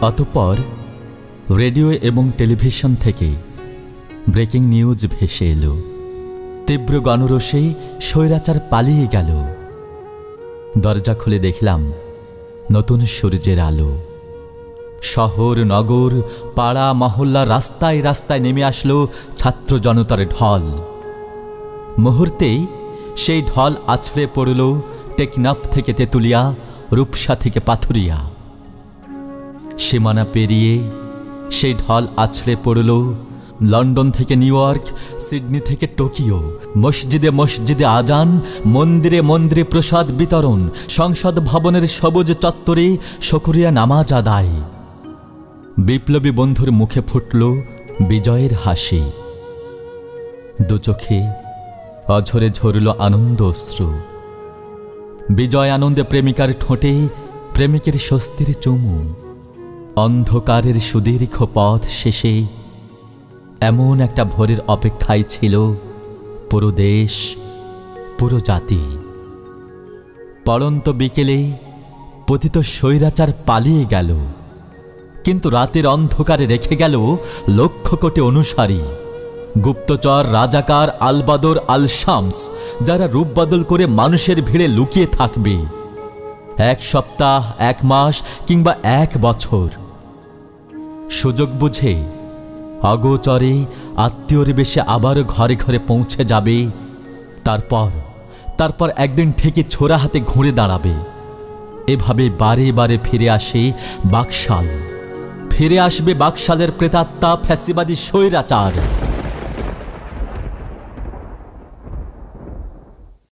অতঃপর রেডিও এবং টেলিভিশন থেকে ব্রেকিং নিউজ ভেসে এলো। তীব্র গণরোষে স্বৈরাচার পালিয়ে গেল। দরজা খুলে দেখলাম নতুন সূর্যের আলো। শহর, নগর, পাড়া, মহল্লা, রাস্তায় রাস্তায় নেমে আসলো ছাত্র জনতার ঢল। মুহূর্তেই সেই ঢল আছড়ে পড়ল টেকনাফ থেকে তেঁতুলিয়া, রূপসা থেকে পাথুরিয়া। সীমানা পেরিয়ে সেই ঢল আছড়ে পড়ল লন্ডন থেকে নিউ ইয়র্ক, সিডনি থেকে টোকিও। মসজিদে মসজিদে আজান, মন্দিরে মন্দিরে প্রসাদ বিতরণ, সংসদ ভবনের সবুজ চত্বরে শুকরিয়া নামাজ আদায়। বিপ্লবী বন্ধুর মুখে ফুটল বিজয়ের হাসি। দু চোখে অঝরে ঝরল আনন্দ অশ্রু। বিজয় আনন্দে প্রেমিকার ঠোঁটে প্রেমিকের স্বস্তির চুমু। অন্ধকারের সুদীর্ঘ পথ শেষে এমন একটা ভোরের অপেক্ষায় ছিল পুরো দেশ, পুরো জাতি। পড়ন্ত বিকেলে পতিত স্বৈরাচার পালিয়ে গেল, কিন্তু রাতের অন্ধকারে রেখে গেল লক্ষ কোটি অনুসারী, গুপ্তচর, রাজাকার, আলবাদর, আল শামস, যারা রূপ বদল করে মানুষের ভিড়ে লুকিয়ে থাকবে 1 সপ্তাহ, 1 মাস কিংবা 1 বছর। সুযোগ বুঝে অগোচরে আত্মীয়র বেশে আবার ঘরে ঘরে পৌঁছে যাবে। তারপর একদিন ঠিকই ছোড়া হাতে ঘুরে দাঁড়াবে। এভাবে বারে বারে ফিরে আসে বাকশাল। ফিরে আসবে বাকশালের প্রেতাত্মা, ফ্যাসিবাদী স্বৈরাচার।